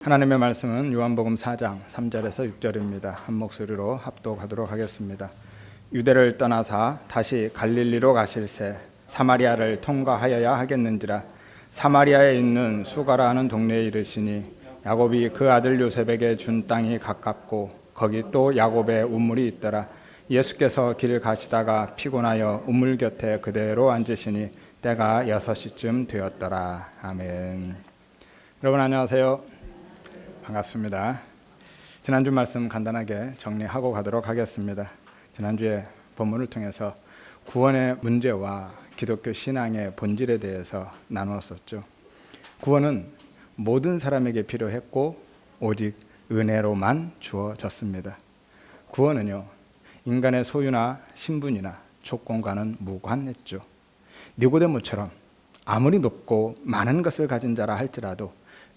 하나님의 말씀은 요한복음 4장 3절에서 6절입니다. 한 목소리로 합독하도록 하겠습니다. 유대를 떠나사 다시 갈릴리로 가실새 사마리아를 통과하여야 하겠는지라. 사마리아에 있는 수가라 하는 동네에 이르시니 야곱이 그 아들 요셉에게 준 땅이 가깝고 거기 또 야곱의 우물이 있더라. 예수께서 길 가시다가 피곤하여 우물 곁에 그대로 앉으시니 때가 6시쯤 되었더라. 아멘. 여러분 안녕하세요. 반갑습니다. 지난주 말씀 간단하게 정리하고 가도록 하겠습니다. 지난주에 본문을 통해서 구원의 문제와 기독교 신앙의 본질에 대해서 나누었었죠. 구원은 모든 사람에게 필요했고 오직 은혜로만 주어졌습니다. 구원은요, 인간의 소유나 신분이나 조건과는 무관했죠. 니고데모처럼 아무리 높고 많은 것을 가진 자라 할지라도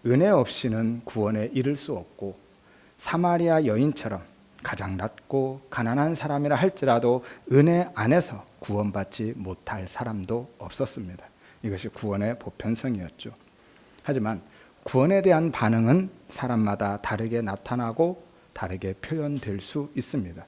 은혜 없이는 구원에 이를 수 없고, 사마리아 여인처럼 가장 낮고 가난한 사람이라 할지라도 은혜 안에서 구원받지 못할 사람도 없었습니다. 이것이 구원의 보편성이었죠. 하지만 구원에 대한 반응은 사람마다 다르게 나타나고 다르게 표현될 수 있습니다.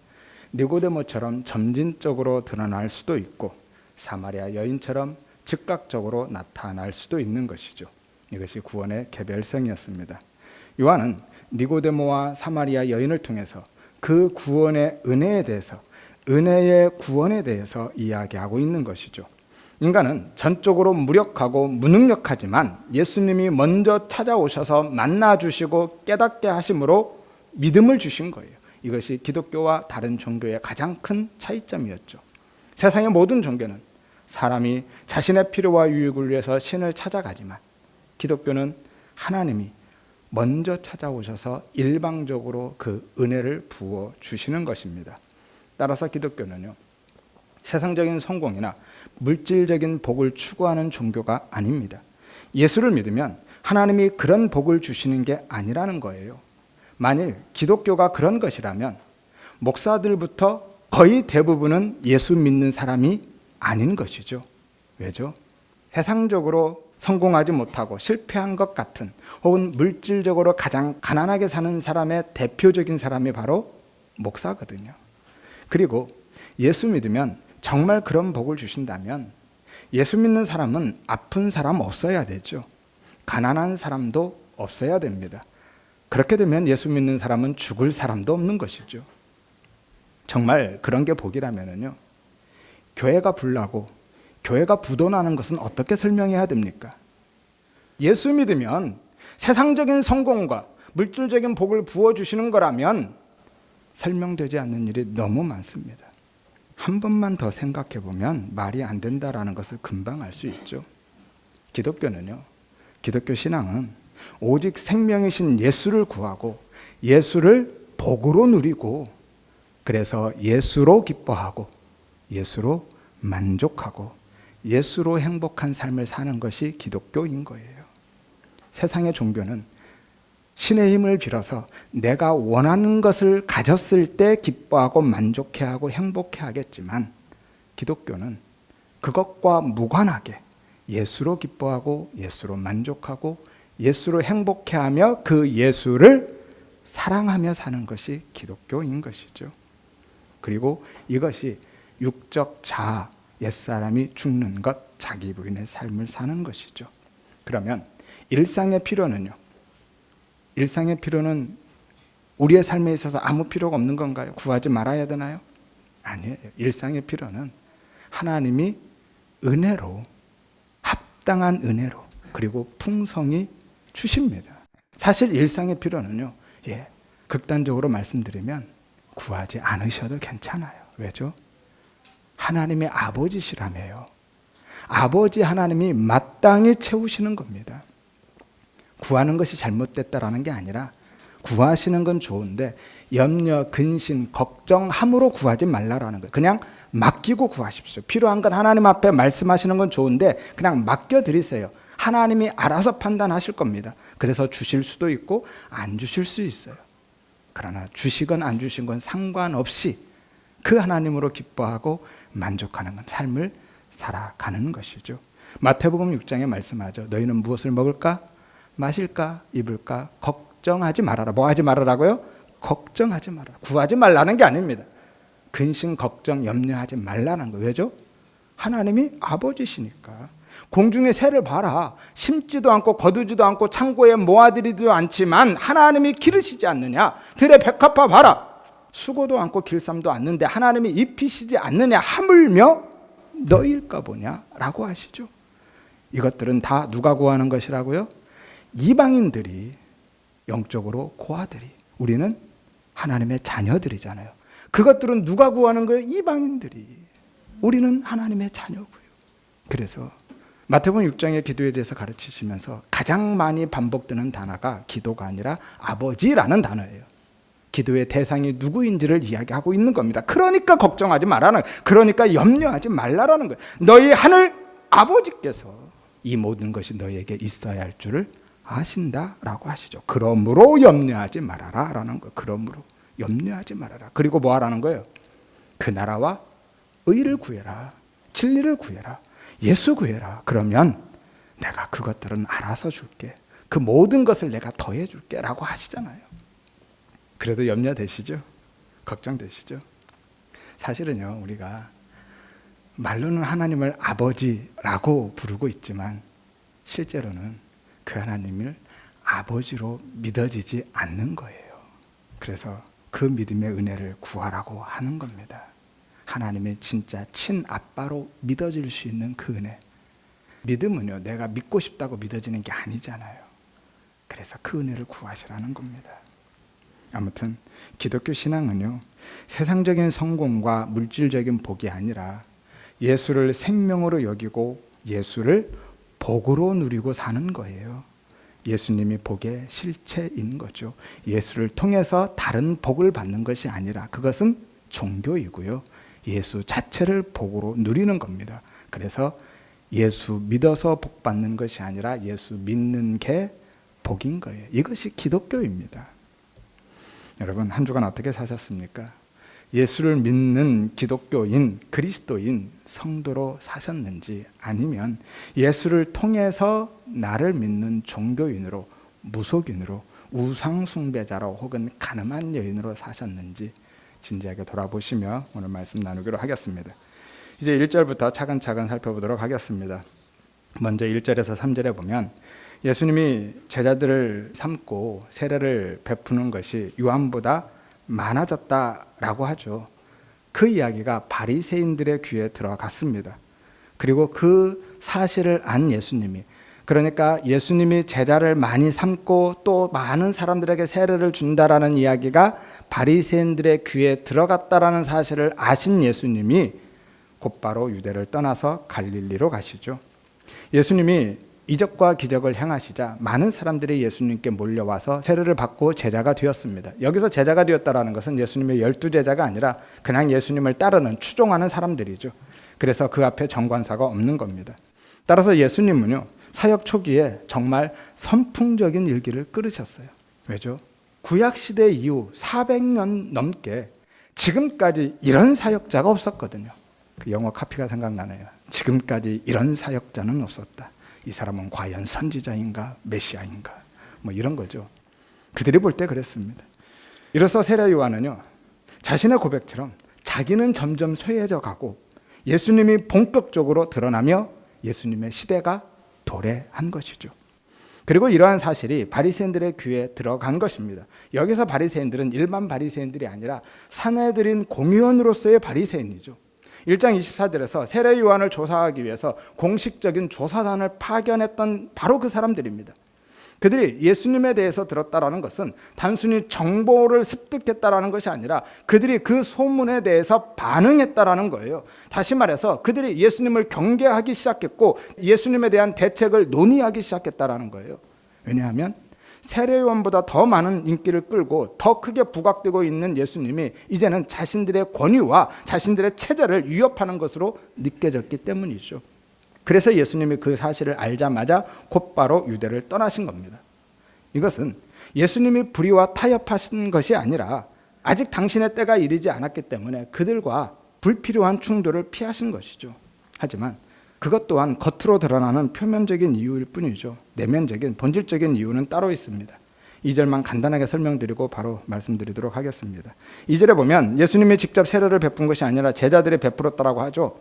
니고데모처럼 점진적으로 드러날 수도 있고, 사마리아 여인처럼 즉각적으로 나타날 수도 있는 것이죠. 이것이 구원의 개별성이었습니다. 요한은 니고데모와 사마리아 여인을 통해서 그 구원의 은혜에 대해서, 은혜의 구원에 대해서 이야기하고 있는 것이죠. 인간은 전적으로 무력하고 무능력하지만 예수님이 먼저 찾아오셔서 만나주시고 깨닫게 하심으로 믿음을 주신 거예요. 이것이 기독교와 다른 종교의 가장 큰 차이점이었죠. 세상의 모든 종교는 사람이 자신의 필요와 유익을 위해서 신을 찾아가지만, 기독교는 하나님이 먼저 찾아오셔서 일방적으로 그 은혜를 부어 주시는 것입니다. 따라서 기독교는요, 세상적인 성공이나 물질적인 복을 추구하는 종교가 아닙니다. 예수를 믿으면 하나님이 그런 복을 주시는 게 아니라는 거예요. 만일 기독교가 그런 것이라면 목사들부터 거의 대부분은 예수 믿는 사람이 아닌 것이죠. 왜죠? 세상적으로 성공하지 못하고 실패한 것 같은, 혹은 물질적으로 가장 가난하게 사는 사람의 대표적인 사람이 바로 목사거든요. 그리고 예수 믿으면 정말 그런 복을 주신다면 예수 믿는 사람은 아픈 사람 없어야 되죠. 가난한 사람도 없어야 됩니다. 그렇게 되면 예수 믿는 사람은 죽을 사람도 없는 것이죠. 정말 그런 게 복이라면요, 교회가 불나고 교회가 부도나는 것은 어떻게 설명해야 됩니까? 예수 믿으면 세상적인 성공과 물질적인 복을 부어주시는 거라면 설명되지 않는 일이 너무 많습니다. 한 번만 더 생각해 보면 말이 안 된다라는 것을 금방 알 수 있죠. 기독교는요, 기독교 신앙은 오직 생명이신 예수를 구하고 예수를 복으로 누리고, 그래서 예수로 기뻐하고 예수로 만족하고 예수로 행복한 삶을 사는 것이 기독교인 거예요. 세상의 종교는 신의 힘을 빌어서 내가 원하는 것을 가졌을 때 기뻐하고 만족해하고 행복해하겠지만, 기독교는 그것과 무관하게 예수로 기뻐하고 예수로 만족하고 예수로 행복해하며 그 예수를 사랑하며 사는 것이 기독교인 것이죠. 그리고 이것이 육적 자아, 옛사람이 죽는 것, 자기 부인의 삶을 사는 것이죠. 그러면 일상의 필요는요, 일상의 필요는 우리의 삶에 있어서 아무 필요가 없는 건가요? 구하지 말아야 되나요? 아니에요. 일상의 필요는 하나님이 은혜로, 합당한 은혜로, 그리고 풍성히 주십니다. 사실 일상의 필요는요, 극단적으로 말씀드리면 구하지 않으셔도 괜찮아요. 왜죠? 하나님의 아버지시라며요. 아버지 하나님이 마땅히 채우시는 겁니다. 구하는 것이 잘못됐다라는 게 아니라, 구하시는 건 좋은데 염려, 근심, 걱정함으로 구하지 말라라는 거예요. 그냥 맡기고 구하십시오. 필요한 건 하나님 앞에 말씀하시는 건 좋은데 그냥 맡겨드리세요. 하나님이 알아서 판단하실 겁니다. 그래서 주실 수도 있고 안 주실 수 있어요. 그러나 주시건 안 주신 건 상관없이 그 하나님으로 기뻐하고 만족하는 삶을 살아가는 것이죠. 마태복음 6장에 말씀하죠. 너희는 무엇을 먹을까? 마실까? 입을까? 걱정하지 말아라. 뭐 하지 말아라고요? 걱정하지 말아라. 구하지 말라는 게 아닙니다. 근심, 걱정, 염려하지 말라는 거예요. 왜죠? 하나님이 아버지시니까. 공중의 새를 봐라. 심지도 않고 거두지도 않고 창고에 모아들이지도 않지만 하나님이 기르시지 않느냐. 들의 백합화 봐라. 수고도 않고 길쌈도 않는데 하나님이 입히시지 않느냐. 하물며 너희일까 보냐 라고 하시죠. 이것들은 다 누가 구하는 것이라고요? 이방인들이, 영적으로 고아들이. 우리는 하나님의 자녀들이잖아요. 그것들은 누가 구하는 거예요? 이방인들이. 우리는 하나님의 자녀고요. 그래서 마태복음 6장의 기도에 대해서 가르치시면서 가장 많이 반복되는 단어가 기도가 아니라 아버지라는 단어예요. 기도의 대상이 누구인지를 이야기하고 있는 겁니다. 그러니까 걱정하지 말라는 거예요. 그러니까 염려하지 말라라는 거예요. 너희 하늘 아버지께서 이 모든 것이 너희에게 있어야 할 줄을 아신다라고 하시죠. 그러므로 염려하지 말아라 라는 거예요. 그러므로 염려하지 말아라. 그리고 뭐 하라는 거예요? 그 나라와 의를 구해라. 진리를 구해라. 예수 구해라. 그러면 내가 그것들은 알아서 줄게. 그 모든 것을 내가 더해 줄게 라고 하시잖아요. 그래도 염려되시죠? 걱정되시죠? 사실은요, 우리가 말로는 하나님을 아버지라고 부르고 있지만 실제로는 그 하나님을 아버지로 믿어지지 않는 거예요. 그래서 그 믿음의 은혜를 구하라고 하는 겁니다. 하나님의 진짜 친아빠로 믿어질 수 있는 그 은혜. 믿음은요, 내가 믿고 싶다고 믿어지는 게 아니잖아요. 그래서 그 은혜를 구하시라는 겁니다. 아무튼 기독교 신앙은요, 세상적인 성공과 물질적인 복이 아니라 예수를 생명으로 여기고 예수를 복으로 누리고 사는 거예요. 예수님이 복의 실체인 거죠. 예수를 통해서 다른 복을 받는 것이 아니라 그것은 종교이고요. 예수 자체를 복으로 누리는 겁니다. 그래서 예수 믿어서 복 받는 것이 아니라 예수 믿는 게 복인 거예요. 이것이 기독교입니다. 여러분, 한 주간 어떻게 사셨습니까? 예수를 믿는 기독교인, 그리스도인, 성도로 사셨는지, 아니면 예수를 통해서 나를 믿는 종교인으로, 무속인으로, 우상숭배자로 혹은 가늠한 여인으로 사셨는지 진지하게 돌아보시며 오늘 말씀 나누기로 하겠습니다. 이제 1절부터 차근차근 살펴보도록 하겠습니다. 먼저 1절에서 3절에 보면 예수님이 제자들을 삼고 세례를 베푸는 것이 요한보다 많아졌다라고 하죠. 그 이야기가 바리새인들의 귀에 들어갔습니다. 그리고 그 사실을 안 예수님이, 그러니까 예수님이 제자를 많이 삼고 또 많은 사람들에게 세례를 준다라는 이야기가 바리새인들의 귀에 들어갔다라는 사실을 아신 예수님이 곧바로 유대를 떠나서 갈릴리로 가시죠. 예수님이 이적과 기적을 행하시자 많은 사람들이 예수님께 몰려와서 세례를 받고 제자가 되었습니다. 여기서 제자가 되었다는 것은 예수님의 12제자가 아니라 그냥 예수님을 따르는, 추종하는 사람들이죠. 그래서 그 앞에 정관사가 없는 겁니다. 따라서 예수님은요, 사역 초기에 정말 선풍적인 일기를 끌으셨어요. 왜죠? 구약시대 이후 400년 넘게 지금까지 이런 사역자가 없었거든요. 그 영어 카피가 생각나네요. 지금까지 이런 사역자는 없었다. 이 사람은 과연 선지자인가 메시아인가, 뭐 이런 거죠. 그들이 볼 때 그랬습니다. 이로써 세례 요한은요, 자신의 고백처럼 자기는 점점 쇠해져 가고 예수님이 본격적으로 드러나며 예수님의 시대가 도래한 것이죠. 그리고 이러한 사실이 바리새인들의 귀에 들어간 것입니다. 여기서 바리새인들은 일반 바리새인들이 아니라 사내들인 공의원으로서의 바리새인이죠. 1장 24절에서 세례 요한을 조사하기 위해서 공식적인 조사단을 파견했던 바로 그 사람들입니다. 그들이 예수님에 대해서 들었다라는 것은 단순히 정보를 습득했다라는 것이 아니라 그들이 그 소문에 대해서 반응했다라는 거예요. 다시 말해서 그들이 예수님을 경계하기 시작했고 예수님에 대한 대책을 논의하기 시작했다라는 거예요. 왜냐하면 세례 요한보다 더 많은 인기를 끌고 더 크게 부각되고 있는 예수님이 이제는 자신들의 권위와 자신들의 체제를 위협하는 것으로 느껴졌기 때문이죠. 그래서 예수님이 그 사실을 알자마자 곧바로 유대를 떠나신 겁니다. 이것은 예수님이 불의와 타협하신 것이 아니라 아직 당신의 때가 이르지 않았기 때문에 그들과 불필요한 충돌을 피하신 것이죠. 하지만 그것 또한 겉으로 드러나는 표면적인 이유일 뿐이죠. 내면적인 본질적인 이유는 따로 있습니다. 2절만 간단하게 설명드리고 바로 말씀드리도록 하겠습니다. 2절에 보면 예수님이 직접 세례를 베푼 것이 아니라 제자들이 베풀었다라고 하죠.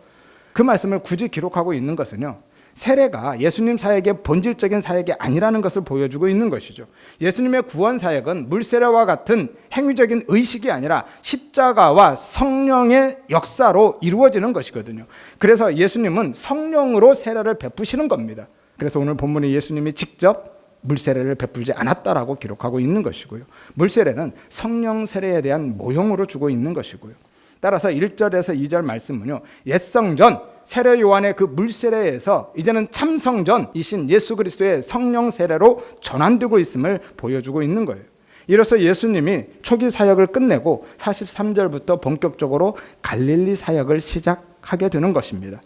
그 말씀을 굳이 기록하고 있는 것은요, 세례가 예수님 사역의 본질적인 사역이 아니라는 것을 보여주고 있는 것이죠. 예수님의 구원 사역은 물세례와 같은 행위적인 의식이 아니라 십자가와 성령의 역사로 이루어지는 것이거든요. 그래서 예수님은 성령으로 세례를 베푸시는 겁니다. 그래서 오늘 본문에 예수님이 직접 물세례를 베풀지 않았다라고 기록하고 있는 것이고요. 물세례는 성령 세례에 대한 모형으로 주고 있는 것이고요. 따라서 1절에서 2절 말씀은요, 옛성전 세례 요한의 그 물세례에서 이제는 참성전이신 예수 그리스도의 성령 세례로 전환되고 있음을 보여주고 있는 거예요. 이로써 예수님이 초기 사역을 끝내고 43절부터 본격적으로 갈릴리 사역을 시작하게 되는 것입니다.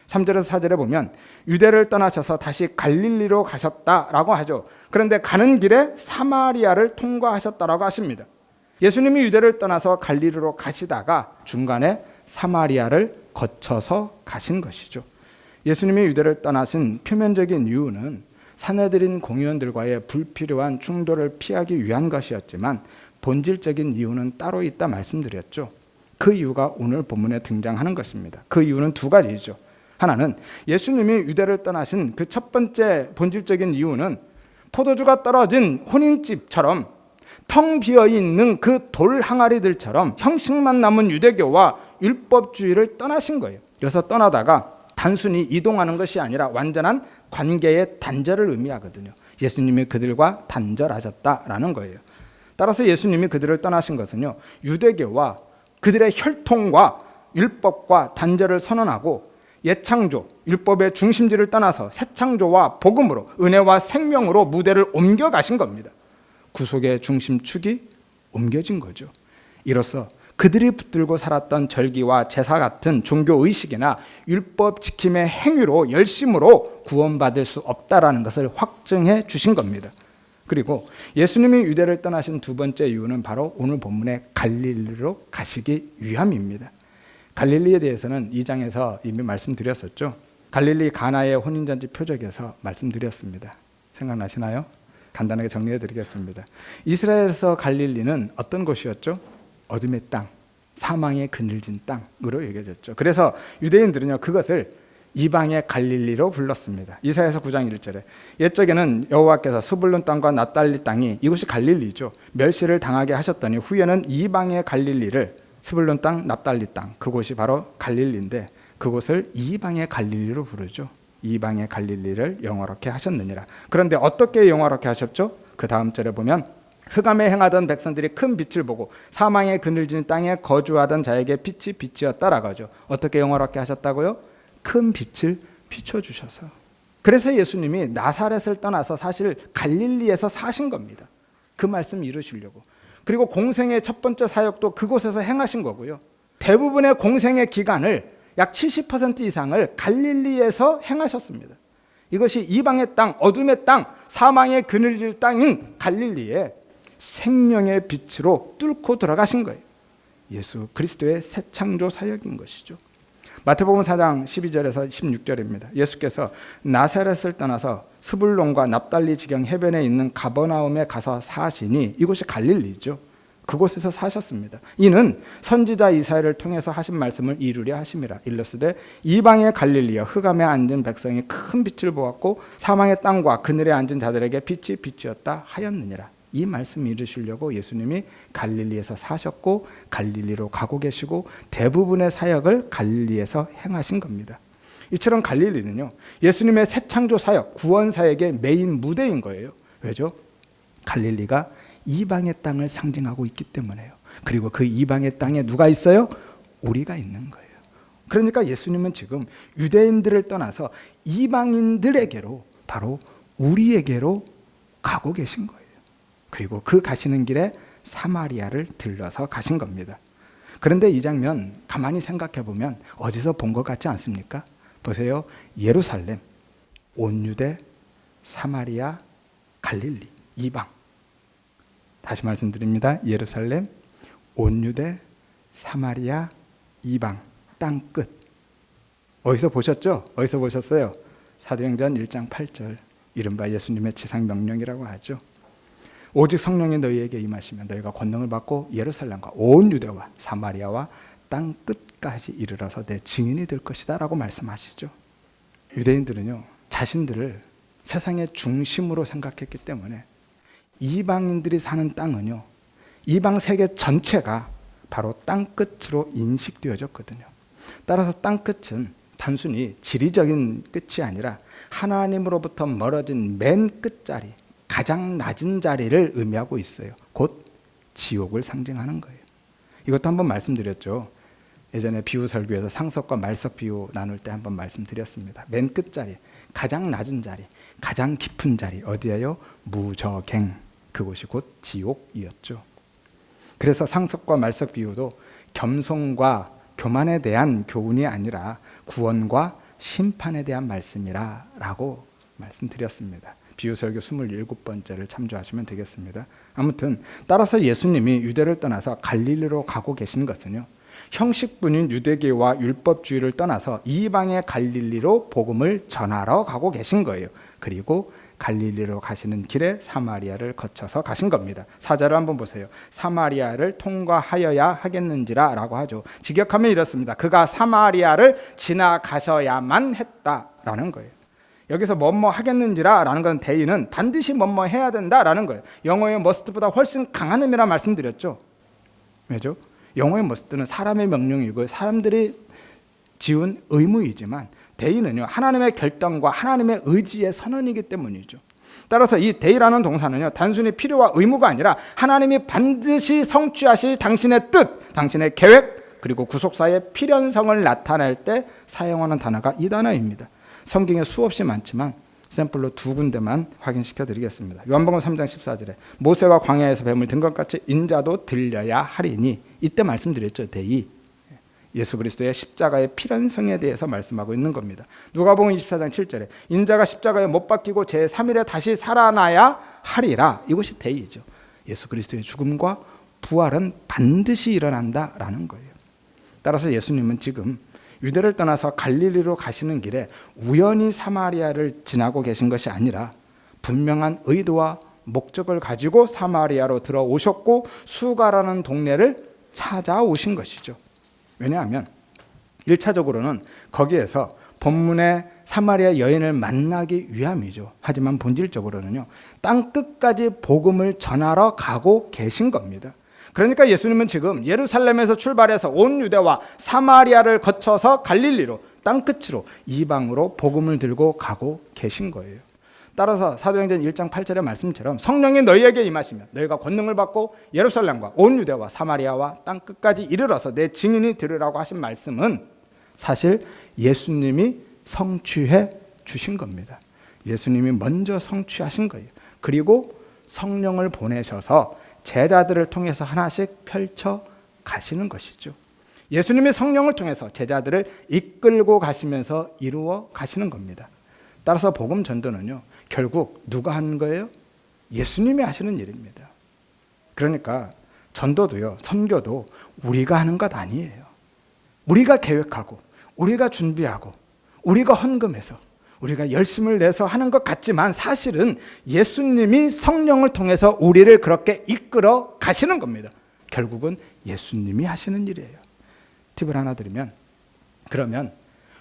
3절에서 4절에 보면 유대를 떠나셔서 다시 갈릴리로 가셨다라고 하죠. 그런데 가는 길에 사마리아를 통과하셨다라고 하십니다. 예수님이 유대를 떠나서 갈릴리로 가시다가 중간에 사마리아를 거쳐서 가신 것이죠. 예수님이 유대를 떠나신 표면적인 이유는 산헤드린 공의원들과의 불필요한 충돌을 피하기 위한 것이었지만 본질적인 이유는 따로 있다 말씀드렸죠. 그 이유가 오늘 본문에 등장하는 것입니다. 그 이유는 두 가지이죠. 하나는 예수님이 유대를 떠나신 그 첫 번째 본질적인 이유는 포도주가 떨어진 혼인집처럼 텅 비어있는 그 돌 항아리들처럼 형식만 남은 유대교와 율법주의를 떠나신 거예요. 여기서 떠나다가 단순히 이동하는 것이 아니라 완전한 관계의 단절을 의미하거든요. 예수님이 그들과 단절하셨다라는 거예요. 따라서 예수님이 그들을 떠나신 것은요, 유대교와 그들의 혈통과 율법과 단절을 선언하고 옛창조, 율법의 중심지를 떠나서 새창조와 복음으로, 은혜와 생명으로 무대를 옮겨가신 겁니다. 구속의 중심축이 옮겨진 거죠. 이로써 그들이 붙들고 살았던 절기와 제사 같은 종교의식이나 율법 지킴의 행위로 열심으로 구원받을 수 없다라는 것을 확증해 주신 겁니다. 그리고 예수님이 유대를 떠나신 두 번째 이유는 바로 오늘 본문의 갈릴리로 가시기 위함입니다. 갈릴리에 대해서는 2장에서 이미 말씀드렸었죠. 갈릴리 가나의 혼인잔치 표적에서 말씀드렸습니다. 생각나시나요? 간단하게 정리해 드리겠습니다. 이스라엘에서 갈릴리는 어떤 곳이었죠? 어둠의 땅, 사망의 그늘진 땅으로 얘기해졌죠. 그래서 유대인들은요, 그것을 이방의 갈릴리로 불렀습니다. 이사야서 9장 1절에 옛적에는 여호와께서 스불론 땅과 납달리 땅이, 이곳이 갈릴리죠, 멸시를 당하게 하셨더니 후에는 이방의 갈릴리를, 스불론 땅, 납달리 땅, 그곳이 바로 갈릴리인데 그곳을 이방의 갈릴리로 부르죠. 이방의 갈릴리를 영화롭게 하셨느니라. 그런데 어떻게 영화롭게 하셨죠? 그 다음 절에 보면 흑암에 행하던 백성들이 큰 빛을 보고 사망의 그늘진 땅에 거주하던 자에게 빛이 빛이었다라고 하죠. 어떻게 영화롭게 하셨다고요? 큰 빛을 비춰주셔서. 그래서 예수님이 나사렛을 떠나서 사실 갈릴리에서 사신 겁니다. 그 말씀 이루시려고. 그리고 공생의 첫 번째 사역도 그곳에서 행하신 거고요. 대부분의 공생의 기간을 약 70% 이상을 갈릴리에서 행하셨습니다. 이것이 이방의 땅, 어둠의 땅, 사망의 그늘질 땅인 갈릴리에 생명의 빛으로 뚫고 들어가신 거예요. 예수 그리스도의 새 창조 사역인 것이죠. 마태복음 4장 12절에서 16절입니다. 예수께서 나사렛을 떠나서 스불론과 납달리 지경 해변에 있는 가버나움에 가서 사시니, 이곳이 갈릴리죠. 그곳에서 사셨습니다. 이는 선지자 이사야를 통해서 하신 말씀을 이루려 하심이라. 일러스되 이방의 갈릴리여 흑암에 앉은 백성이 큰 빛을 보았고 사망의 땅과 그늘에 앉은 자들에게 빛이 빛이었다 하였느니라. 이 말씀 이루시려고 예수님이 갈릴리에서 사셨고 갈릴리로 가고 계시고 대부분의 사역을 갈릴리에서 행하신 겁니다. 이처럼 갈릴리는요, 예수님의 새 창조 사역, 구원 사역의 메인 무대인 거예요. 왜죠? 갈릴리가 이방의 땅을 상징하고 있기 때문에요. 그리고 그 이방의 땅에 누가 있어요? 우리가 있는 거예요. 그러니까 예수님은 지금 유대인들을 떠나서 이방인들에게로, 바로 우리에게로 가고 계신 거예요. 그리고 그 가시는 길에 사마리아를 들러서 가신 겁니다. 그런데 이 장면 가만히 생각해 보면 어디서 본 것 같지 않습니까? 보세요. 예루살렘, 온유대, 사마리아, 갈릴리, 이방. 다시 말씀드립니다. 예루살렘, 온유대, 사마리아, 이방, 땅끝. 어디서 보셨죠? 어디서 보셨어요? 사도행전 1장 8절, 이른바 예수님의 지상명령이라고 하죠. 오직 성령이 너희에게 임하시면 너희가 권능을 받고 예루살렘과 온 유대와 사마리아와 땅 끝까지 이르러서 내 증인이 될 것이다 라고 말씀하시죠. 유대인들은요, 자신들을 세상의 중심으로 생각했기 때문에 이방인들이 사는 땅은요, 이방 세계 전체가 바로 땅 끝으로 인식되어졌거든요. 따라서 땅 끝은 단순히 지리적인 끝이 아니라 하나님으로부터 멀어진 맨 끝자리, 가장 낮은 자리를 의미하고 있어요. 곧 지옥을 상징하는 거예요. 이것도 한번 말씀드렸죠. 예전에 비유 설교에서 상석과 말석 비유 나눌 때 한번 말씀드렸습니다. 맨 끝자리, 가장 낮은 자리, 가장 깊은 자리, 어디예요? 무저갱, 그곳이 곧 지옥이었죠. 그래서 상석과 말석 비유도 겸손과 교만에 대한 교훈이 아니라 구원과 심판에 대한 말씀이라고 말씀드렸습니다. 비유설교 27번째를 참조하시면 되겠습니다. 아무튼 따라서 예수님이 유대를 떠나서 갈릴리로 가고 계신 것은요, 형식뿐인 유대계와 율법주의를 떠나서 이방의 갈릴리로 복음을 전하러 가고 계신 거예요. 그리고 갈릴리로 가시는 길에 사마리아를 거쳐서 가신 겁니다. 사절을 한번 보세요. 사마리아를 통과하여야 하겠는지라 라고 하죠. 직역하면 이렇습니다. 그가 사마리아를 지나가셔야만 했다라는 거예요. 여기서 뭐뭐 하겠는지라 라는 건 대의는 반드시 뭐뭐 해야 된다라는 거예요. 영어의 must보다 훨씬 강한 의미라 말씀드렸죠. 왜죠? 영어의 must는 사람의 명령이고 사람들이 지은 의무이지만 대의는요, 하나님의 결정과 하나님의 의지의 선언이기 때문이죠. 따라서 이 대의라는 동사는요, 단순히 필요와 의무가 아니라 하나님이 반드시 성취하실 당신의 뜻, 당신의 계획, 그리고 구속사의 필연성을 나타낼 때 사용하는 단어가 이 단어입니다. 성경에 수없이 많지만 샘플로 2군데만 확인시켜 드리겠습니다. 요한복음 3장 14절에 모세가 광야에서 뱀을 든 것 같이 인자도 들려야 하리니, 이때 말씀드렸죠. 대의, 예수 그리스도의 십자가의 필연성에 대해서 말씀하고 있는 겁니다. 누가복음 24장 7절에 인자가 십자가에 못 박히고 제3일에 다시 살아나야 하리라, 이것이 대의죠. 예수 그리스도의 죽음과 부활은 반드시 일어난다라는 거예요. 따라서 예수님은 지금 유대를 떠나서 갈릴리로 가시는 길에 우연히 사마리아를 지나고 계신 것이 아니라 분명한 의도와 목적을 가지고 사마리아로 들어오셨고 수가라는 동네를 찾아오신 것이죠. 왜냐하면 1차적으로는 거기에서 본문의 사마리아 여인을 만나기 위함이죠. 하지만 본질적으로는요, 땅 끝까지 복음을 전하러 가고 계신 겁니다. 그러니까 예수님은 지금 예루살렘에서 출발해서 온 유대와 사마리아를 거쳐서 갈릴리로, 땅끝으로, 이방으로 복음을 들고 가고 계신 거예요. 따라서 사도행전 1장 8절의 말씀처럼 성령이 너희에게 임하시면 너희가 권능을 받고 예루살렘과 온 유대와 사마리아와 땅끝까지 이르러서 내 증인이 되리라고 하신 말씀은 사실 예수님이 성취해 주신 겁니다. 예수님이 먼저 성취하신 거예요. 그리고 성령을 보내셔서 제자들을 통해서 하나씩 펼쳐 가시는 것이죠. 예수님이 성령을 통해서 제자들을 이끌고 가시면서 이루어 가시는 겁니다. 따라서 복음 전도는요, 결국 누가 하는 거예요? 예수님이 하시는 일입니다. 그러니까 전도도요, 선교도 우리가 하는 것 아니에요. 우리가 계획하고 우리가 준비하고 우리가 헌금해서 우리가 열심을 내서 하는 것 같지만 사실은 예수님이 성령을 통해서 우리를 그렇게 이끌어 가시는 겁니다. 결국은 예수님이 하시는 일이에요. 팁을 하나 드리면, 그러면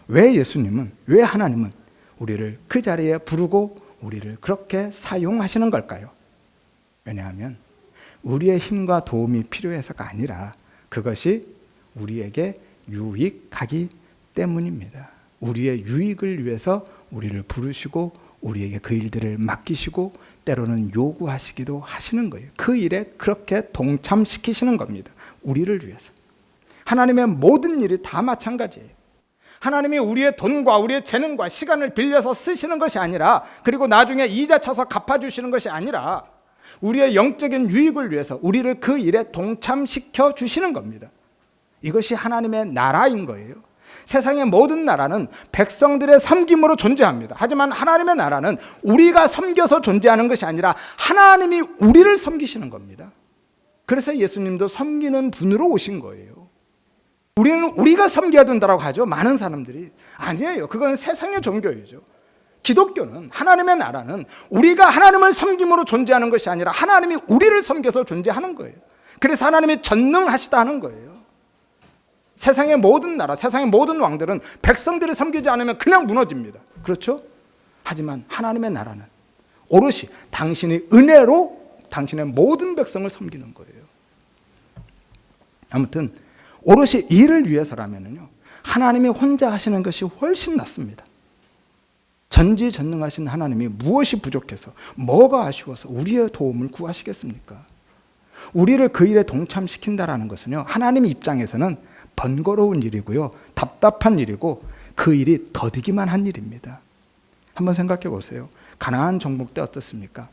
왜 예수님은, 왜 하나님은 우리를 그 자리에 부르고 우리를 그렇게 사용하시는 걸까요? 왜냐하면 우리의 힘과 도움이 필요해서가 아니라 그것이 우리에게 유익하기 때문입니다. 우리의 유익을 위해서 우리를 부르시고 우리에게 그 일들을 맡기시고 때로는 요구하시기도 하시는 거예요. 그 일에 그렇게 동참시키시는 겁니다. 우리를 위해서. 하나님의 모든 일이 다 마찬가지예요. 하나님이 우리의 돈과 우리의 재능과 시간을 빌려서 쓰시는 것이 아니라, 그리고 나중에 이자 쳐서 갚아주시는 것이 아니라 우리의 영적인 유익을 위해서 우리를 그 일에 동참시켜 주시는 겁니다. 이것이 하나님의 나라인 거예요. 세상의 모든 나라는 백성들의 섬김으로 존재합니다. 하지만 하나님의 나라는 우리가 섬겨서 존재하는 것이 아니라 하나님이 우리를 섬기시는 겁니다. 그래서 예수님도 섬기는 분으로 오신 거예요. 우리는 우리가 섬겨야 된다고 하죠. 많은 사람들이. 아니에요. 그건 세상의 종교이죠. 기독교는, 하나님의 나라는 우리가 하나님을 섬김으로 존재하는 것이 아니라 하나님이 우리를 섬겨서 존재하는 거예요. 그래서 하나님이 전능하시다 하는 거예요. 세상의 모든 나라, 세상의 모든 왕들은 백성들이 섬기지 않으면 그냥 무너집니다. 그렇죠? 하지만 하나님의 나라는 오롯이 당신의 은혜로 당신의 모든 백성을 섬기는 거예요. 아무튼 오롯이 이를 위해서라면요, 하나님이 혼자 하시는 것이 훨씬 낫습니다. 전지전능하신 하나님이 무엇이 부족해서, 뭐가 아쉬워서 우리의 도움을 구하시겠습니까? 우리를 그 일에 동참시킨다라는 것은요, 하나님 입장에서는 번거로운 일이고요, 답답한 일이고, 그 일이 더디기만 한 일입니다. 한번 생각해 보세요. 가나안 정복 때 어떻습니까?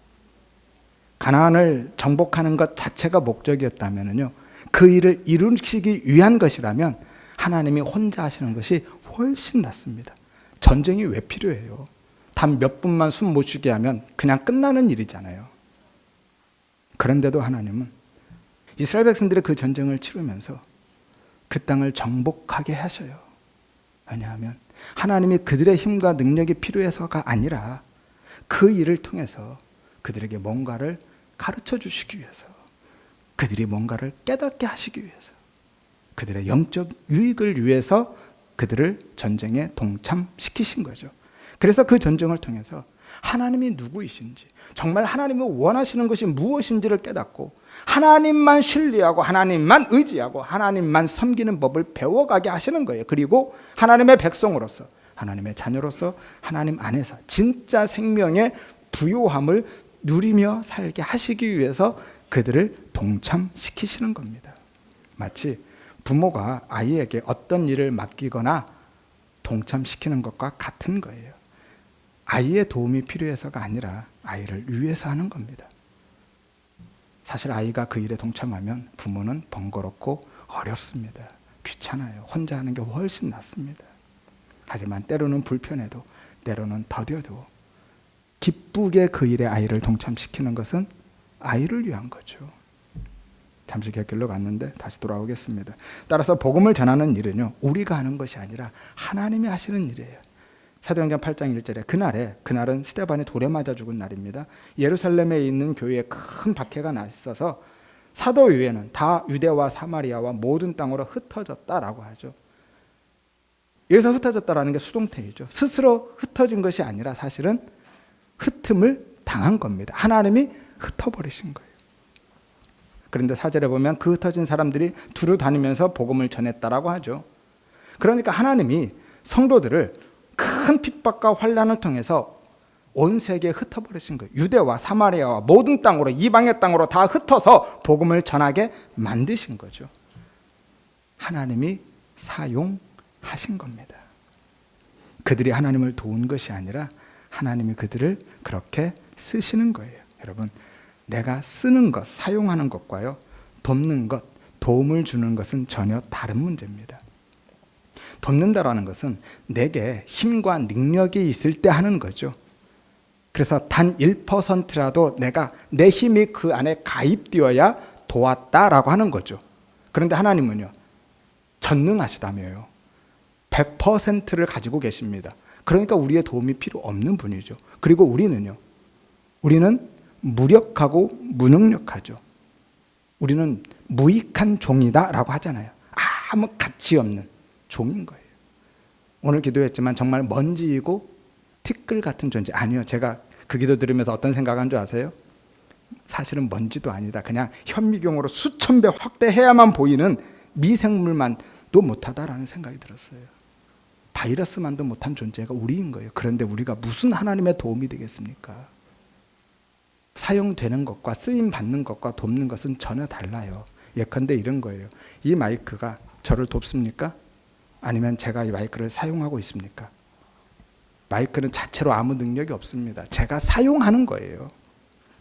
가나안을 정복하는 것 자체가 목적이었다면요, 그 일을 이루시기 위한 것이라면 하나님이 혼자 하시는 것이 훨씬 낫습니다. 전쟁이 왜 필요해요? 단 몇 분만 숨 못 쉬게 하면 그냥 끝나는 일이잖아요. 그런데도 하나님은 이스라엘 백성들의 그 전쟁을 치르면서 그 땅을 정복하게 하셔요. 왜냐하면 하나님이 그들의 힘과 능력이 필요해서가 아니라 그 일을 통해서 그들에게 뭔가를 가르쳐 주시기 위해서, 그들이 뭔가를 깨닫게 하시기 위해서, 그들의 영적 유익을 위해서 그들을 전쟁에 동참시키신 거죠. 그래서 그 전쟁을 통해서 하나님이 누구이신지, 정말 하나님이 원하시는 것이 무엇인지를 깨닫고 하나님만 신뢰하고 하나님만 의지하고 하나님만 섬기는 법을 배워가게 하시는 거예요. 그리고 하나님의 백성으로서, 하나님의 자녀로서 하나님 안에서 진짜 생명의 부요함을 누리며 살게 하시기 위해서 그들을 동참시키시는 겁니다. 마치 부모가 아이에게 어떤 일을 맡기거나 동참시키는 것과 같은 거예요. 아이의 도움이 필요해서가 아니라 아이를 위해서 하는 겁니다. 사실 아이가 그 일에 동참하면 부모는 번거롭고 어렵습니다. 귀찮아요. 혼자 하는 게 훨씬 낫습니다. 하지만 때로는 불편해도, 때로는 더뎌도 기쁘게 그 일에 아이를 동참시키는 것은 아이를 위한 거죠. 잠시 곁길로 갔는데 다시 돌아오겠습니다. 따라서 복음을 전하는 일은요, 우리가 하는 것이 아니라 하나님이 하시는 일이에요. 사도행전 8장 1절에 그날은 스데반이 돌에 맞아 죽은 날입니다. 예루살렘에 있는 교회에 큰 박해가 났어서 사도유회는 다 유대와 사마리아와 모든 땅으로 흩어졌다라고 하죠. 여기서 흩어졌다라는 게 수동태이죠. 스스로 흩어진 것이 아니라 사실은 흩음을 당한 겁니다. 하나님이 흩어버리신 거예요. 그런데 4절에 보면 그 흩어진 사람들이 두루 다니면서 복음을 전했다라고 하죠. 그러니까 하나님이 성도들을 큰 핍박과 환난을 통해서 온 세계에 흩어버리신 거예요. 유대와 사마리아와 모든 땅으로, 이방의 땅으로 다 흩어서 복음을 전하게 만드신 거죠. 하나님이 사용하신 겁니다. 그들이 하나님을 도운 것이 아니라 하나님이 그들을 그렇게 쓰시는 거예요. 여러분, 내가 쓰는 것, 사용하는 것과요, 돕는 것, 도움을 주는 것은 전혀 다른 문제입니다. 돕는다라는 것은 내게 힘과 능력이 있을 때 하는 거죠. 그래서 단 1%라도 내가 내 힘이 그 안에 가입되어야 도왔다라고 하는 거죠. 그런데 하나님은요, 전능하시다며요. 100%를 가지고 계십니다. 그러니까 우리의 도움이 필요 없는 분이죠. 그리고 우리는 무력하고 무능력하죠. 우리는 무익한 종이다라고 하잖아요. 아무 가치 없는 종인 거예요. 오늘 기도했지만 정말 먼지이고 티끌 같은 존재. 아니요, 제가 그 기도 들으면서 어떤 생각한 줄 아세요? 사실은 먼지도 아니다. 그냥 현미경으로 수천 배 확대해야만 보이는 미생물만도 못하다라는 생각이 들었어요. 바이러스만도 못한 존재가 우리인 거예요. 그런데 우리가 무슨 하나님의 도움이 되겠습니까? 사용되는 것과 쓰임 받는 것과 돕는 것은 전혀 달라요. 예컨대 이런 거예요. 이 마이크가 저를 돕습니까? 아니면 제가 이 마이크를 사용하고 있습니까? 마이크는 자체로 아무 능력이 없습니다. 제가 사용하는 거예요.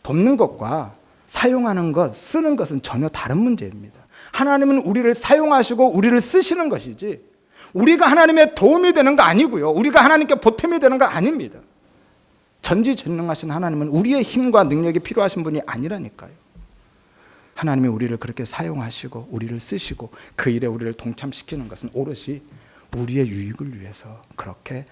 돕는 것과 사용하는 것, 쓰는 것은 전혀 다른 문제입니다. 하나님은 우리를 사용하시고 우리를 쓰시는 것이지 우리가 하나님의 도움이 되는 거 아니고요. 우리가 하나님께 보탬이 되는 거 아닙니다. 전지전능하신 하나님은 우리의 힘과 능력이 필요하신 분이 아니라니까요. 하나님이 우리를 그렇게 사용하시고 우리를 쓰시고 그 일에 우리를 동참시키는 것은 오롯이 우리의 유익을 위해서 그렇게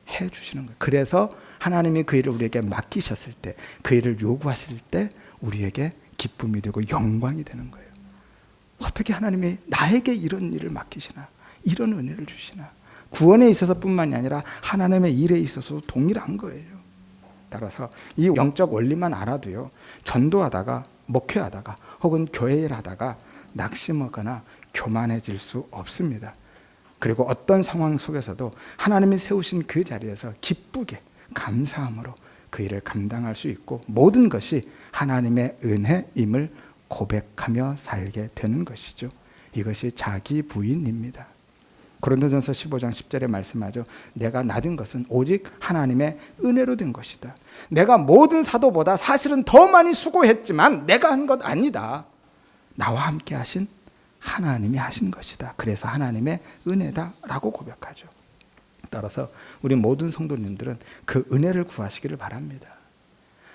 해 주시는 거예요. 그래서 하나님이 그 일을 우리에게 맡기셨을 때, 그 일을 요구하실 때 우리에게 기쁨이 되고 영광이 되는 거예요. 어떻게 하나님이 나에게 이런 일을 맡기시나, 이런 은혜를 주시나. 구원에 있어서 뿐만이 아니라 하나님의 일에 있어서도 동일한 거예요. 따라서 이 영적 원리만 알아도요, 전도하다가, 목회하다가, 혹은 교회 일하다가 낙심하거나 교만해질 수 없습니다. 그리고 어떤 상황 속에서도 하나님이 세우신 그 자리에서 기쁘게 감사함으로 그 일을 감당할 수 있고, 모든 것이 하나님의 은혜임을 고백하며 살게 되는 것이죠. 이것이 자기 부인입니다. 고린도전서 15장 10절에 말씀하죠. 내가 나된 것은 오직 하나님의 은혜로 된 것이다. 내가 모든 사도보다 사실은 더 많이 수고했지만 내가 한 것 아니다. 나와 함께 하신 하나님이 하신 것이다. 그래서 하나님의 은혜다라고 고백하죠. 따라서 우리 모든 성도님들은 그 은혜를 구하시기를 바랍니다.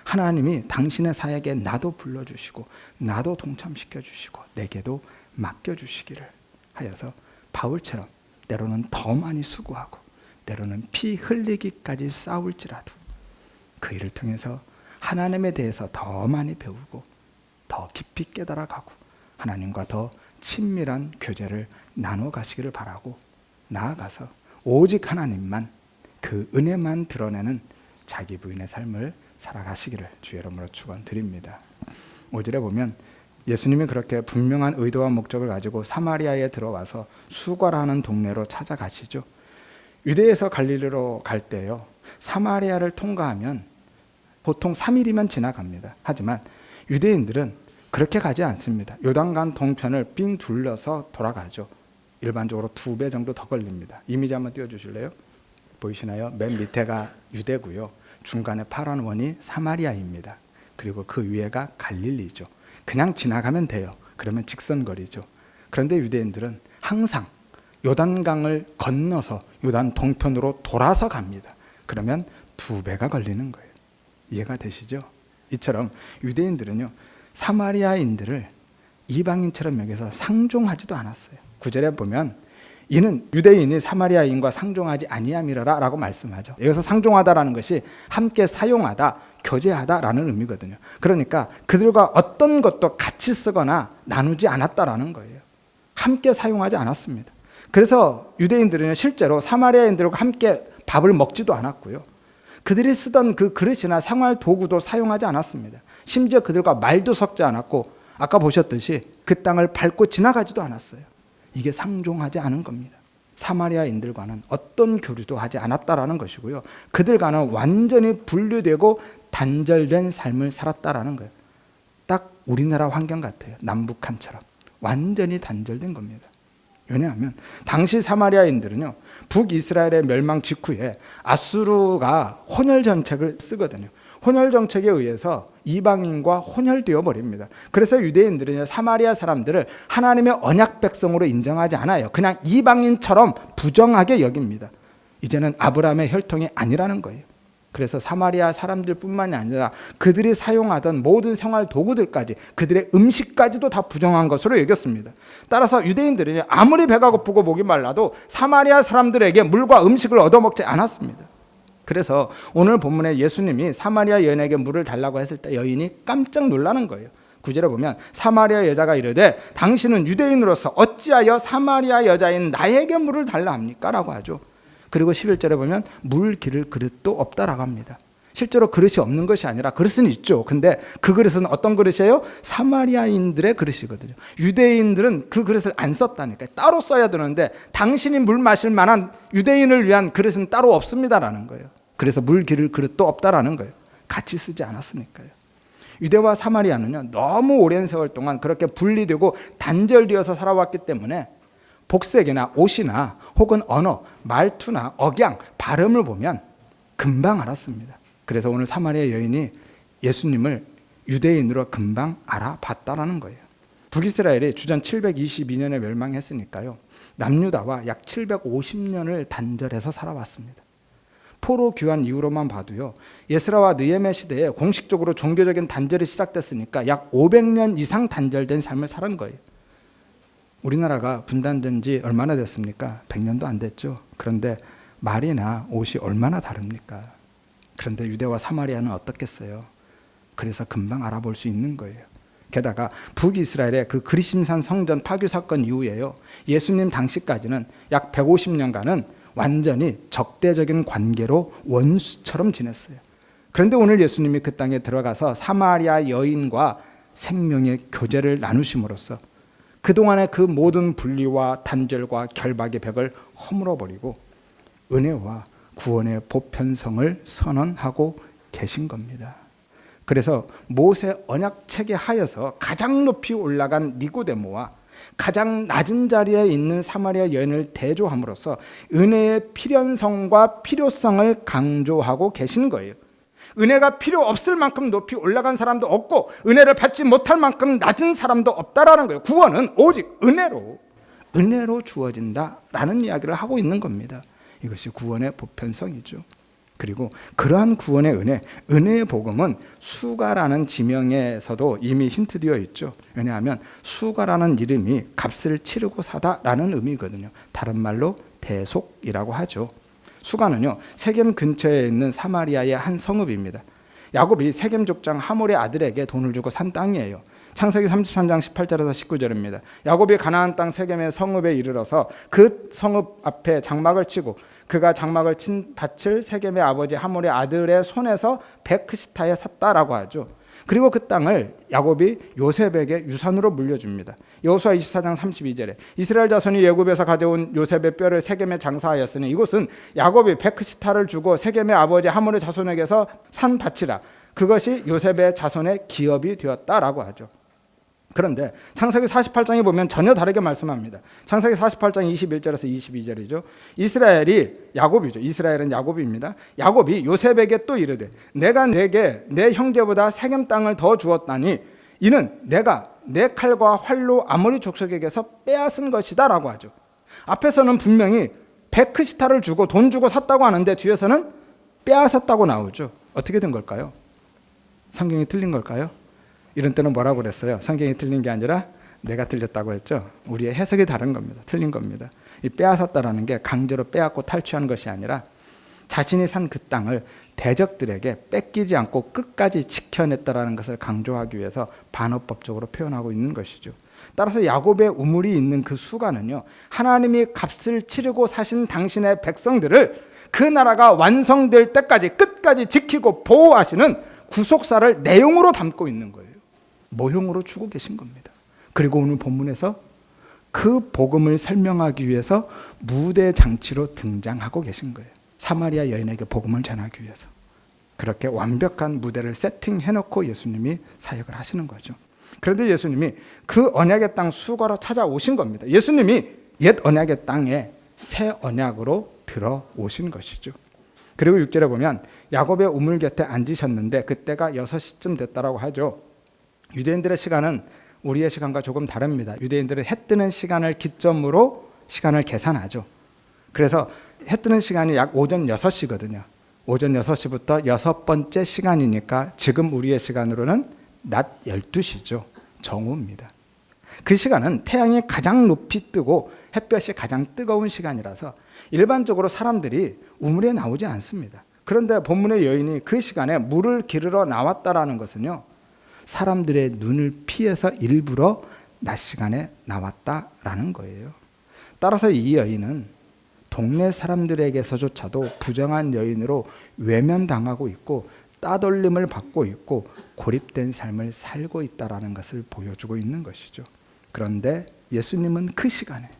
하나님이 당신의 사역에 나도 불러주시고 나도 동참시켜주시고 내게도 맡겨주시기를 하여서 바울처럼 때로는 더 많이 수고하고 때로는 피 흘리기까지 싸울지라도 그 일을 통해서 하나님에 대해서 더 많이 배우고 더 깊이 깨달아가고 하나님과 더 친밀한 교제를 나눠 가시기를 바라고, 나아가서 오직 하나님만, 그 은혜만 드러내는 자기 부인의 삶을 살아가시기를 주의 이름으로 축원드립니다. 5절에 보면 예수님이 그렇게 분명한 의도와 목적을 가지고 사마리아에 들어와서 수거라는 동네로 찾아가시죠. 유대에서 갈릴리로 갈 때요, 사마리아를 통과하면 보통 3일이면 지나갑니다. 하지만 유대인들은 그렇게 가지 않습니다. 요단강 동편을 빙 둘러서 돌아가죠. 일반적으로 2배 정도 더 걸립니다. 이미지 한번 띄워주실래요? 보이시나요? 맨 밑에가 유대고요, 중간에 파란 원이 사마리아입니다. 그리고 그 위에가 갈릴리죠. 그냥 지나가면 돼요. 그러면 직선거리죠. 그런데 유대인들은 항상 요단강을 건너서 요단 동편으로 돌아서 갑니다. 그러면 2배가 걸리는 거예요. 이해가 되시죠? 이처럼 유대인들은요, 사마리아인들을 이방인처럼 여기서 상종하지도 않았어요. 9절에 보면 이는 유대인이 사마리아인과 상종하지 아니함이라 라고 말씀하죠. 여기서 상종하다라는 것이 함께 사용하다, 교제하다라는 의미거든요. 그러니까 그들과 어떤 것도 같이 쓰거나 나누지 않았다라는 거예요. 함께 사용하지 않았습니다. 그래서 유대인들은 실제로 사마리아인들과 함께 밥을 먹지도 않았고요, 그들이 쓰던 그 그릇이나 생활 도구도 사용하지 않았습니다. 심지어 그들과 말도 섞지 않았고, 아까 보셨듯이 그 땅을 밟고 지나가지도 않았어요. 이게 상종하지 않은 겁니다. 사마리아인들과는 어떤 교류도 하지 않았다라는 것이고요, 그들과는 완전히 분리되고 단절된 삶을 살았다라는 거예요. 딱 우리나라 환경 같아요. 남북한처럼 완전히 단절된 겁니다. 왜냐하면 당시 사마리아인들은요, 북이스라엘의 멸망 직후에 아수르가 혼혈 정책을 쓰거든요. 혼혈 정책에 의해서 이방인과 혼혈되어 버립니다. 그래서 유대인들은 사마리아 사람들을 하나님의 언약 백성으로 인정하지 않아요. 그냥 이방인처럼 부정하게 여깁니다. 이제는 아브라함의 혈통이 아니라는 거예요. 그래서 사마리아 사람들뿐만이 아니라 그들이 사용하던 모든 생활 도구들까지, 그들의 음식까지도 다 부정한 것으로 여겼습니다. 따라서 유대인들이 아무리 배가 고프고 목이 말라도 사마리아 사람들에게 물과 음식을 얻어먹지 않았습니다. 그래서 오늘 본문에 예수님이 사마리아 여인에게 물을 달라고 했을 때 여인이 깜짝 놀라는 거예요. 9절에 보면 사마리아 여자가 이르되 당신은 유대인으로서 어찌하여 사마리아 여자인 나에게 물을 달라 합니까? 라고 하죠. 그리고 11절에 보면 물 기를 그릇도 없다라고 합니다. 실제로 그릇이 없는 것이 아니라 그릇은 있죠. 근데 그 그릇은 어떤 그릇이에요? 사마리아인들의 그릇이거든요. 유대인들은 그 그릇을 안 썼다니까요. 따로 써야 되는데 당신이 물 마실 만한 유대인을 위한 그릇은 따로 없습니다라는 거예요. 그래서 물 기를 그릇도 없다라는 거예요. 같이 쓰지 않았으니까요. 유대와 사마리아는요, 너무 오랜 세월 동안 그렇게 분리되고 단절되어서 살아왔기 때문에 복색이나 옷이나 혹은 언어, 말투나 억양, 발음을 보면 금방 알았습니다. 그래서 오늘 사마리아 여인이 예수님을 유대인으로 금방 알아봤다라는 거예요. 북이스라엘이 주전 722년에 멸망했으니까요, 남유다와 약 750년을 단절해서 살아왔습니다. 포로 귀환 이후로만 봐도요, 예스라와 느헤미야 시대에 공식적으로 종교적인 단절이 시작됐으니까 약 500년 이상 단절된 삶을 살은 거예요. 우리나라가 분단된 지 얼마나 됐습니까? 100년도 안 됐죠. 그런데 말이나 옷이 얼마나 다릅니까? 그런데 유대와 사마리아는 어떻겠어요? 그래서 금방 알아볼 수 있는 거예요. 게다가 북이스라엘의 그 그리심산 성전 파괴 사건 이후에요, 예수님 당시까지는 약 150년간은 완전히 적대적인 관계로 원수처럼 지냈어요. 그런데 오늘 예수님이 그 땅에 들어가서 사마리아 여인과 생명의 교제를 나누심으로써 그동안의 그 모든 분리와 단절과 결박의 벽을 허물어버리고 은혜와 구원의 보편성을 선언하고 계신 겁니다. 그래서 모세 언약책에 하여서 가장 높이 올라간 니고데모와 가장 낮은 자리에 있는 사마리아 여인을 대조함으로써 은혜의 필연성과 필요성을 강조하고 계신 거예요. 은혜가 필요 없을 만큼 높이 올라간 사람도 없고 은혜를 받지 못할 만큼 낮은 사람도 없다라는 거예요. 구원은 오직 은혜로 주어진다라는 이야기를 하고 있는 겁니다. 이것이 구원의 보편성이죠. 그리고 그러한 구원의 은혜의 복음은 수가라는 지명에서도 이미 힌트되어 있죠. 왜냐하면 수가라는 이름이 값을 치르고 사다라는 의미거든요. 다른 말로 대속이라고 하죠. 수가는요, 세겜 근처에 있는 사마리아의 한 성읍입니다. 야곱이 세겜 족장 하몰의 아들에게 돈을 주고 산 땅이에요. 창세기 33장 18절에서 19절입니다. 야곱이 가나안 땅 세겜의 성읍에 이르러서 그 성읍 앞에 장막을 치고 그가 장막을 친 밭을 세겜의 아버지 하몰의 아들의 손에서 베크시타에 샀다라고 하죠. 그리고 그 땅을 야곱이 요셉에게 유산으로 물려줍니다. 여호수아 24장 32절에 이스라엘 자손이 애굽에서 가져온 요셉의 뼈를 세겜에 장사하였으니 이곳은 야곱이 베크시타를 주고 세겜의 아버지 하몰의 자손에게서 산 밭이라 그것이 요셉의 자손의 기업이 되었다라고 하죠. 그런데 창세기 48장에 보면 전혀 다르게 말씀합니다. 창세기 48장 21절에서 22절이죠. 이스라엘은 야곱입니다. 야곱이 요셉에게 또 이르되 내가 내게 내 형제보다 세겜 땅을 더 주었다니 이는 내가 내 칼과 활로 아모리 족속에게서 빼앗은 것이다 라고 하죠. 앞에서는 분명히 베크시타를 주고 돈 주고 샀다고 하는데 뒤에서는 빼앗았다고 나오죠. 어떻게 된 걸까요? 성경이 틀린 걸까요? 이런 때는 뭐라고 그랬어요? 성경이 틀린 게 아니라 내가 틀렸다고 했죠. 우리의 해석이 다른 겁니다. 틀린 겁니다. 이 빼앗았다라는 게 강제로 빼앗고 탈취한 것이 아니라 자신이 산 그 땅을 대적들에게 뺏기지 않고 끝까지 지켜냈다라는 것을 강조하기 위해서 반어법적으로 표현하고 있는 것이죠. 따라서 야곱의 우물이 있는 그 수가는요, 하나님이 값을 치르고 사신 당신의 백성들을 그 나라가 완성될 때까지 끝까지 지키고 보호하시는 구속사를 내용으로 담고 있는 거예요. 모형으로 주고 계신 겁니다. 그리고 오늘 본문에서 그 복음을 설명하기 위해서 무대 장치로 등장하고 계신 거예요. 사마리아 여인에게 복음을 전하기 위해서 그렇게 완벽한 무대를 세팅해놓고 예수님이 사역을 하시는 거죠. 그런데 예수님이 그 언약의 땅 수가로 찾아오신 겁니다. 예수님이 옛 언약의 땅에 새 언약으로 들어오신 것이죠. 그리고 6절에 보면 야곱의 우물 곁에 앉으셨는데 그때가 6시쯤 됐다라고 하죠. 유대인들의 시간은 우리의 시간과 조금 다릅니다. 유대인들은 해 뜨는 시간을 기점으로 시간을 계산하죠. 그래서 해 뜨는 시간이 약 오전 6시거든요. 오전 6시부터 6번째 시간이니까 지금 우리의 시간으로는 낮 12시죠. 정오입니다. 그 시간은 태양이 가장 높이 뜨고 햇볕이 가장 뜨거운 시간이라서 일반적으로 사람들이 우물에 나오지 않습니다. 그런데 본문의 여인이 그 시간에 물을 기르러 나왔다라는 것은요, 사람들의 눈을 피해서 일부러 낮 시간에 나왔다라는 거예요. 따라서 이 여인은 동네 사람들에게서조차도 부정한 여인으로 외면당하고 있고 따돌림을 받고 있고 고립된 삶을 살고 있다라는 것을 보여주고 있는 것이죠. 그런데 예수님은 그 시간에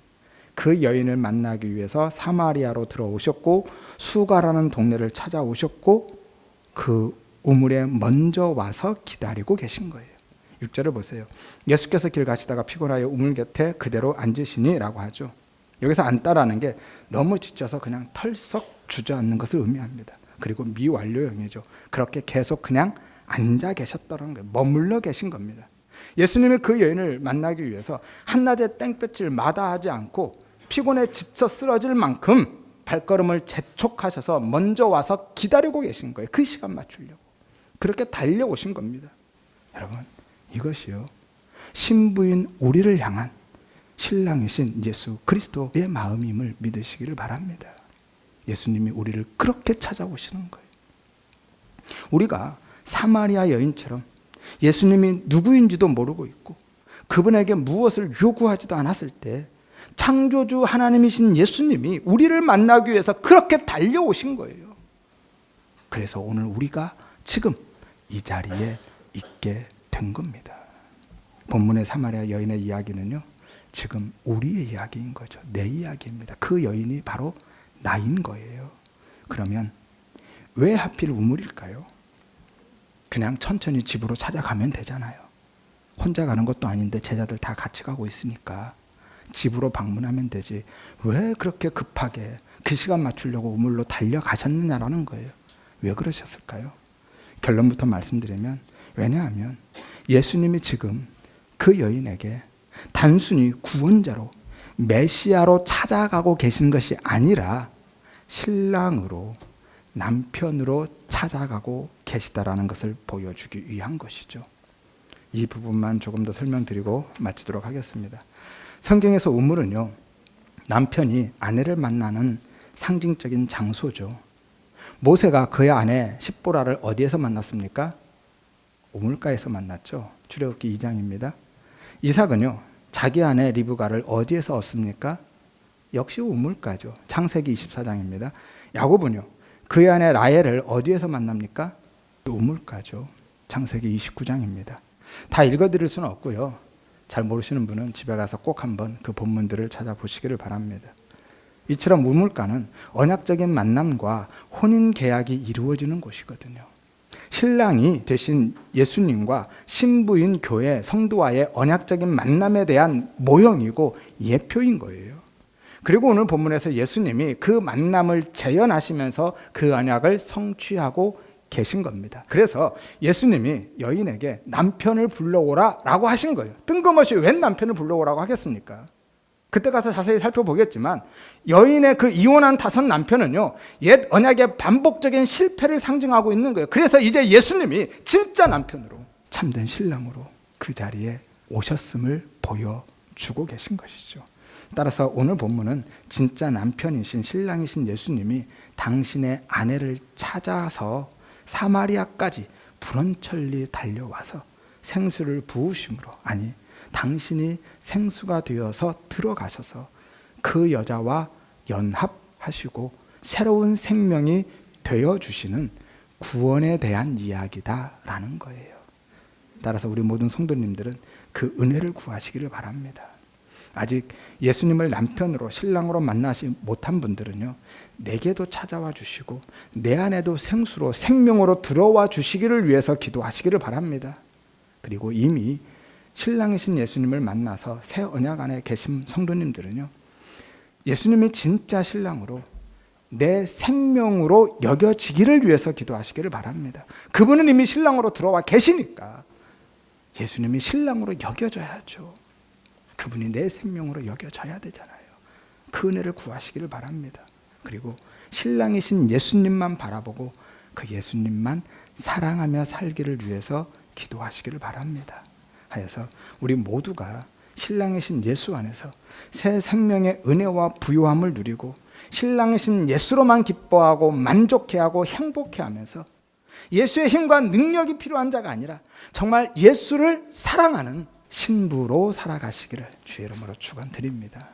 그 여인을 만나기 위해서 사마리아로 들어오셨고 수가라는 동네를 찾아오셨고 그 우물에 먼저 와서 기다리고 계신 거예요. 6절을 보세요. 예수께서 길 가시다가 피곤하여 우물 곁에 그대로 앉으시니 라고 하죠. 여기서 앉다라는 게 너무 지쳐서 그냥 털썩 주저앉는 것을 의미합니다. 그리고 미완료형이죠. 그렇게 계속 그냥 앉아 계셨다는 거예요. 머물러 계신 겁니다. 예수님이 그 여인을 만나기 위해서 한낮의 땡볕을 마다하지 않고 피곤해 지쳐 쓰러질 만큼 발걸음을 재촉하셔서 먼저 와서 기다리고 계신 거예요. 그 시간 맞추려고. 그렇게 달려오신 겁니다. 여러분, 이것이요, 신부인 우리를 향한 신랑이신 예수 그리스도의 마음임을 믿으시기를 바랍니다. 예수님이 우리를 그렇게 찾아오시는 거예요. 우리가 사마리아 여인처럼 예수님이 누구인지도 모르고 있고 그분에게 무엇을 요구하지도 않았을 때 창조주 하나님이신 예수님이 우리를 만나기 위해서 그렇게 달려오신 거예요. 그래서 오늘 우리가 지금 이 자리에 있게 된 겁니다. 본문의 사마리아 여인의 이야기는요, 지금 우리의 이야기인 거죠. 내 이야기입니다. 그 여인이 바로 나인 거예요. 그러면 왜 하필 우물일까요? 그냥 천천히 집으로 찾아가면 되잖아요. 혼자 가는 것도 아닌데 제자들 다 같이 가고 있으니까 집으로 방문하면 되지. 왜 그렇게 급하게 그 시간 맞추려고 우물로 달려가셨느냐라는 거예요. 왜 그러셨을까요? 결론부터 말씀드리면, 왜냐하면 예수님이 지금 그 여인에게 단순히 구원자로 메시아로 찾아가고 계신 것이 아니라 신랑으로, 남편으로 찾아가고 계시다라는 것을 보여주기 위한 것이죠. 이 부분만 조금 더 설명드리고 마치도록 하겠습니다. 성경에서 우물은요, 남편이 아내를 만나는 상징적인 장소죠. 모세가 그의 아내 십보라를 어디에서 만났습니까? 우물가에서 만났죠. 출애굽기 2장입니다. 이삭은요, 자기 아내 리브가를 어디에서 얻습니까? 역시 우물가죠. 창세기 24장입니다. 야곱은요, 그의 아내 라헬을 어디에서 만납니까? 우물가죠. 창세기 29장입니다. 다 읽어드릴 수는 없고요. 잘 모르시는 분은 집에 가서 꼭 한번 그 본문들을 찾아보시기를 바랍니다. 이처럼 우물가는 언약적인 만남과 혼인 계약이 이루어지는 곳이거든요. 신랑이 되신 예수님과 신부인 교회 성도와의 언약적인 만남에 대한 모형이고 예표인 거예요. 그리고 오늘 본문에서 예수님이 그 만남을 재현하시면서 그 언약을 성취하고 계신 겁니다. 그래서 예수님이 여인에게 남편을 불러오라 라고 하신 거예요. 뜬금없이 웬 남편을 불러오라고 하겠습니까? 그때 가서 자세히 살펴보겠지만 여인의 그 이혼한 5 남편은요, 옛 언약의 반복적인 실패를 상징하고 있는 거예요. 그래서 이제 예수님이 진짜 남편으로, 참된 신랑으로 그 자리에 오셨음을 보여주고 계신 것이죠. 따라서 오늘 본문은 진짜 남편이신 신랑이신 예수님이 당신의 아내를 찾아서 사마리아까지 불원천리 달려와서 생수를 부으심으로, 아니 당신이 생수가 되어서 들어가셔서 그 여자와 연합하시고 새로운 생명이 되어주시는 구원에 대한 이야기다라는 거예요. 따라서 우리 모든 성도님들은 그 은혜를 구하시기를 바랍니다. 아직 예수님을 남편으로, 신랑으로 만나지 못한 분들은요, 내게도 찾아와 주시고 내 안에도 생수로, 생명으로 들어와 주시기를 위해서 기도하시기를 바랍니다. 그리고 이미 신랑이신 예수님을 만나서 새 언약 안에 계신 성도님들은요, 예수님이 진짜 신랑으로 내 생명으로 여겨지기를 위해서 기도하시기를 바랍니다. 그분은 이미 신랑으로 들어와 계시니까 예수님이 신랑으로 여겨져야죠. 그분이 내 생명으로 여겨져야 되잖아요. 그 은혜를 구하시기를 바랍니다. 그리고 신랑이신 예수님만 바라보고 그 예수님만 사랑하며 살기를 위해서 기도하시기를 바랍니다. 하여서 우리 모두가 신랑이신 예수 안에서 새 생명의 은혜와 부요함을 누리고 신랑이신 예수로만 기뻐하고 만족해하고 행복해하면서 예수의 힘과 능력이 필요한 자가 아니라 정말 예수를 사랑하는 신부로 살아가시기를 주의 이름으로 축원드립니다.